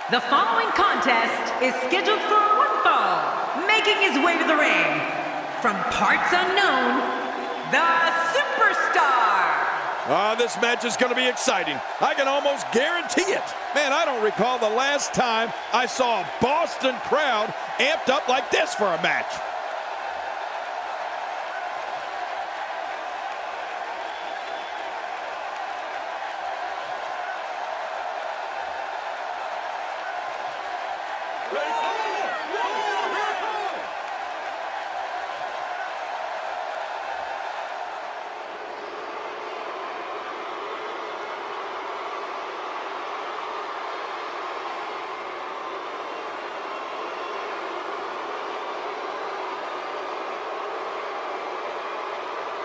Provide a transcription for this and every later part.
The following contest is scheduled for one fall. Making his way to the ring, from parts unknown, the Superstar. This match is going to be exciting. I can almost guarantee it. Man, I don't recall the last time I saw a Boston crowd amped up like this for a match.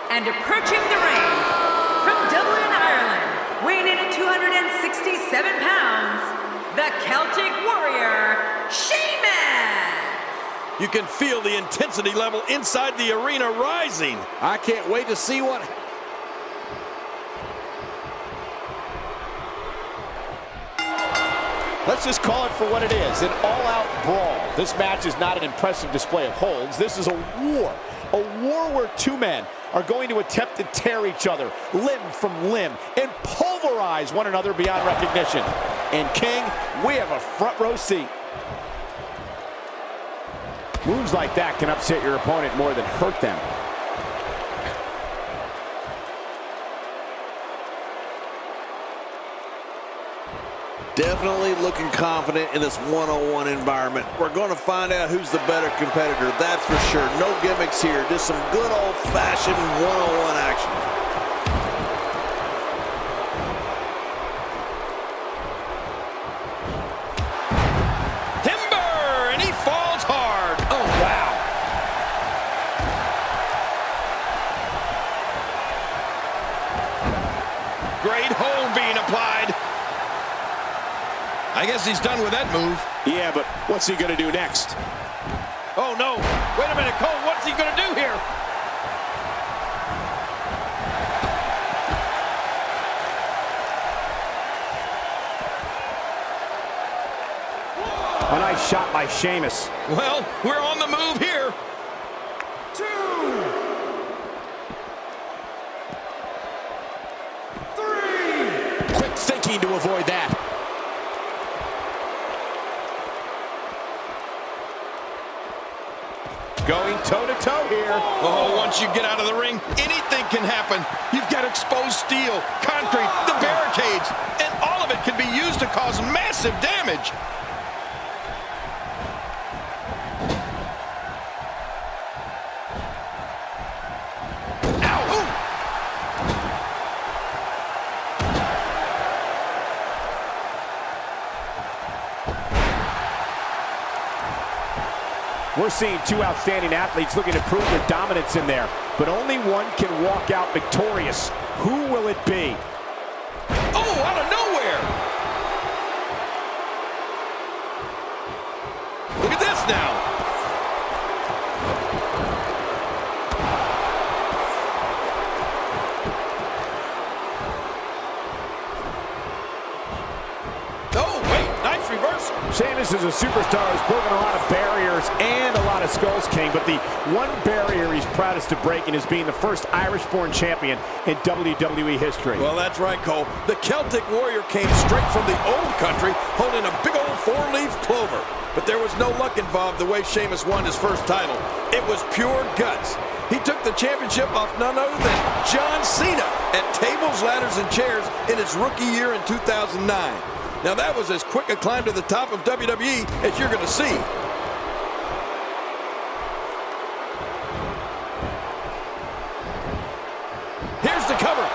And approaching the ring, from Dublin, Ireland, weighing in at 267 pounds, the Celtic Warrior, Sheamus! You can feel the intensity level inside the arena rising. I can't wait to see what... Let's just call it for what it is, an all-out brawl. This match is not an impressive display of holds. This is a war where two men are going to attempt to tear each other limb from limb and pulverize one another beyond recognition. And King, we have a front row seat. Moves like that can upset your opponent more than hurt them. Definitely looking confident in this one-on-one environment. We're going to find out who's the better competitor, that's for sure. No gimmicks here, just some good old-fashioned one-on-one action. Timber, and he falls hard. Oh, wow. Great hold being applied. I guess he's done with that move. Yeah, but what's he going to do next? Oh, no. Wait a minute, Cole. What's he going to do here? A nice shot by Sheamus. Well, we're on the move here. 2, 3. Quick thinking to avoid that. Going toe-to-toe here. Oh, once you get out of the ring, anything can happen. You've got exposed steel, concrete, the barricades, and all of it can be used to cause massive damage. Ow! Ooh. We're seeing two outstanding athletes looking to prove their dominance in there, but only one can walk out victorious. Who will it be? Oh, out of nowhere! Look at this now. Oh, wait, nice reversal. Sheamus is a superstar who's broken a lot of barriers and a lot of skulls, King, but the one barrier he's proudest of breaking is being the first Irish-born champion in WWE history. Well, that's right, Cole. The Celtic Warrior came straight from the old country, holding a big old four-leaf clover. But there was no luck involved the way Sheamus won his first title. It was pure guts. He took the championship off none other than John Cena at tables, ladders, and chairs in his rookie year in 2009. Now, that was as quick a climb to the top of WWE as you're going to see. Here's the cover.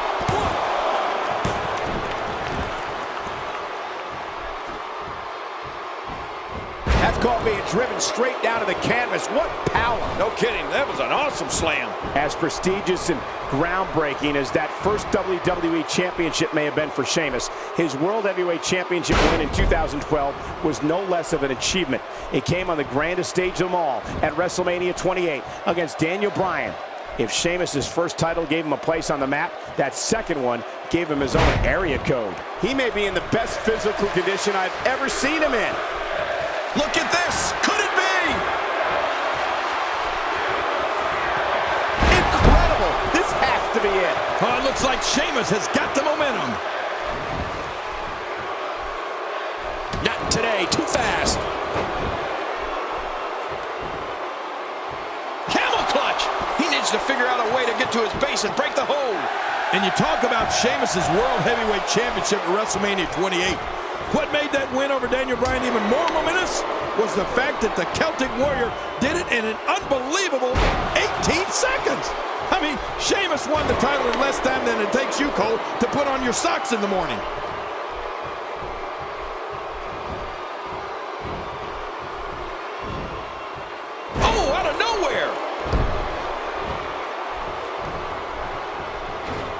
That's called being driven straight down to the canvas. What power. No kidding. That was an awesome slam. As prestigious and groundbreaking as that first WWE Championship may have been for Sheamus, his World Heavyweight Championship win in 2012 was no less of an achievement. It came on the grandest stage of them all at WrestleMania 28 against Daniel Bryan. If Sheamus' first title gave him a place on the map, that second one gave him his own area code. He may be in the best physical condition I've ever seen him in. Look at this. Could it be? Incredible. This has to be it. Oh, it looks like Sheamus has got the momentum. Not today. Too fast. Camel clutch. He needs to figure out a way to get to his base and break the hold. And you talk about Sheamus' World Heavyweight Championship at WrestleMania 28. What made that win over Daniel Bryan even more momentous was the fact that the Celtic Warrior did it in an unbelievable 18 seconds. I mean, Sheamus won the title in less time than it takes you, Cole, to put on your socks in the morning. Oh, out of nowhere!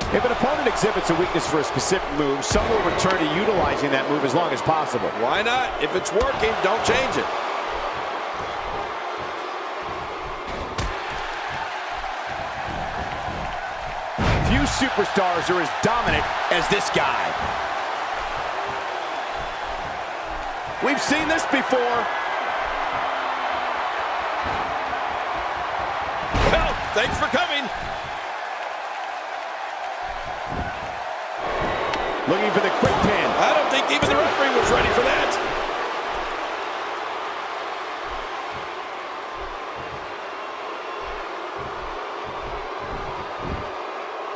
If an opponent exhibits a weakness for a specific move, some will return to utilizing that move as long as possible. Why not? If it's working, don't change it. Few superstars are as dominant as this guy. We've seen this before. Well, thanks for coming. Looking for the quick pin. I don't think even the referee was ready for that.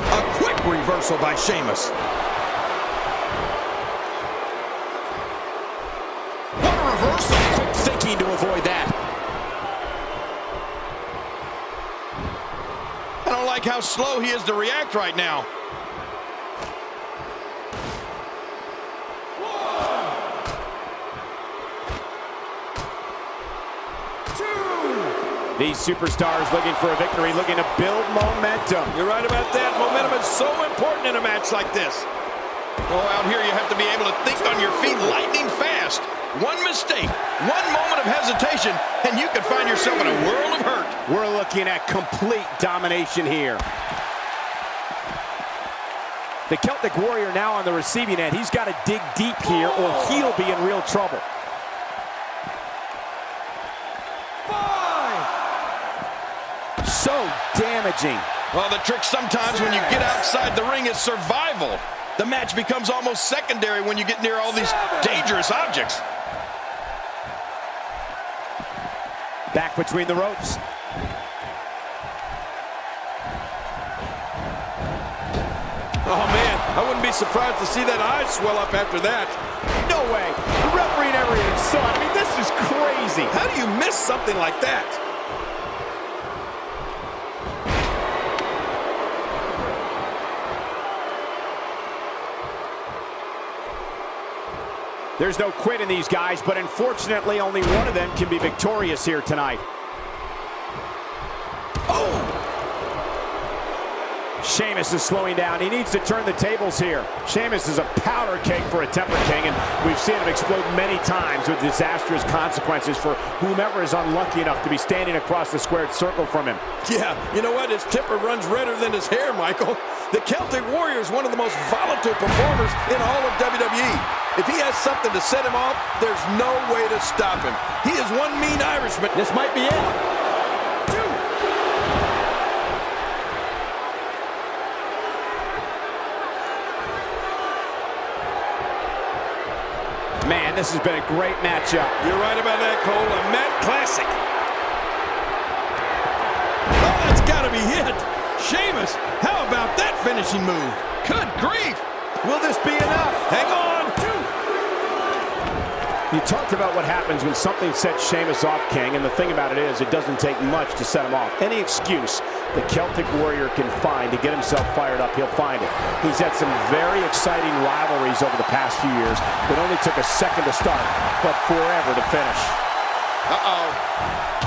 A quick reversal by Sheamus. What a reversal. Quick thinking to avoid that. I don't like how slow he is to react right now. These superstars looking for a victory, looking to build momentum. You're right about that. Momentum is so important in a match like this. Oh, out here you have to be able to think on your feet lightning fast. One mistake, one moment of hesitation, and you could find yourself in a world of hurt. We're looking at complete domination here. The Celtic Warrior now on the receiving end. He's got to dig deep here or he'll be in real trouble. So damaging. Well, the trick sometimes when you get outside the ring is survival. The match becomes almost secondary when you get near all these dangerous objects. Back between the ropes. Oh, man, I wouldn't be surprised to see that eye swell up after that. No way. The referee never even saw it. I mean, this is crazy. How do you miss something like that? There's no quit in these guys, but unfortunately only one of them can be victorious here tonight. Oh! Sheamus is slowing down. He needs to turn the tables here. Sheamus is a powder keg for a Temper King, and we've seen him explode many times with disastrous consequences for whomever is unlucky enough to be standing across the squared circle from him. Yeah, you know what? His temper runs redder than his hair, Michael. The Celtic Warrior is one of the most volatile performers in all of WWE. If he has something to set him off, there's no way to stop him. He is one mean Irishman. This might be it. Man, this has been a great matchup. You're right about that, Cole. A Matt classic. Oh, that's got to be it. Sheamus, how about that finishing move? Good grief. Will this be enough? Hang on. You talked about what happens when something sets Sheamus off, King, and the thing about it is it doesn't take much to set him off. Any excuse the Celtic Warrior can find to get himself fired up, he'll find it. He's had some very exciting rivalries over the past few years that only took a second to start, but forever to finish. Uh-oh.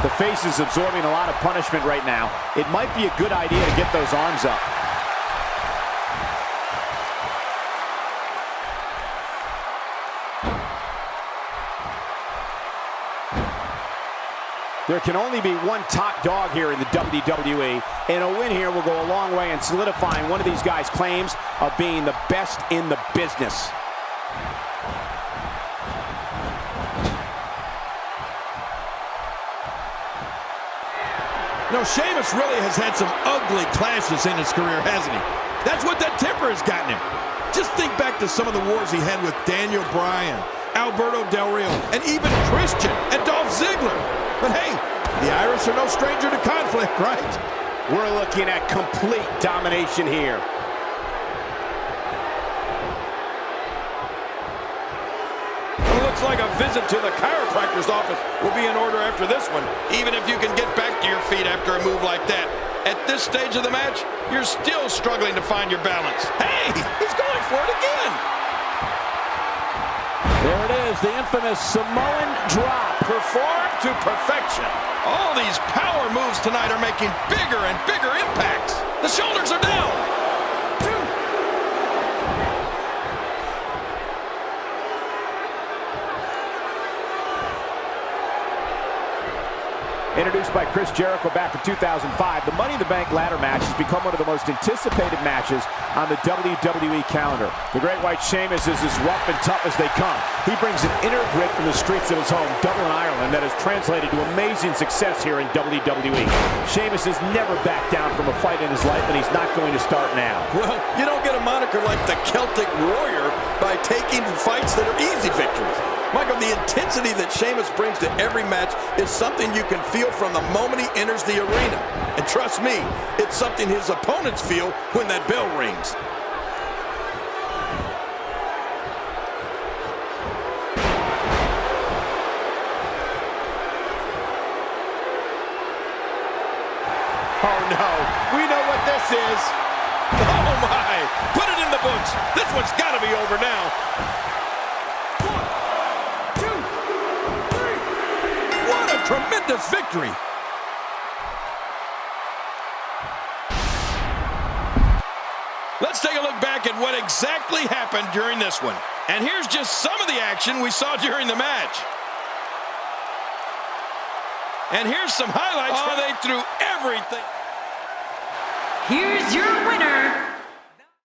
The face is absorbing a lot of punishment right now. It might be a good idea to get those arms up. There can only be one top dog here in the WWE, and a win here will go a long way in solidifying one of these guys' claims of being the best in the business. No, Sheamus really has had some ugly clashes in his career, hasn't he? That's what that temper has gotten him. Just think back to some of the wars he had with Daniel Bryan, Alberto Del Rio, and even Christian and Dolph Ziggler. But hey, the Irish are no stranger to conflict, right? We're looking at complete domination here. It looks like a visit to the chiropractor's office will be in order after this one, even if you can get back to your feet after a move like that. At this stage of the match, you're still struggling to find your balance. Hey, he's going for it again. There it is, the infamous Samoan drop. Performed to perfection. All these power moves tonight are making bigger and bigger impacts. The shoulders are down. Introduced by Chris Jericho back in 2005, the Money in the Bank ladder match has become one of the most anticipated matches on the WWE calendar. The Great White Sheamus is as rough and tough as they come. He brings an inner grit from the streets of his home, Dublin, Ireland, that has translated to amazing success here in WWE. Sheamus has never backed down from a fight in his life, and he's not going to start now. Well, you don't get a moniker like the Celtic Warrior by taking fights that are easy victories. Michael, the intensity that Sheamus brings to every match is something you can feel from the moment he enters the arena. And trust me, it's something his opponents feel when that bell rings. Oh no, we know what this is. Oh my, put it in the books. This one's got to be over now. Tremendous victory. Let's take a look back at what exactly happened during this one. And here's just some of the action we saw during the match. And here's some highlights. They threw everything. Here's your winner,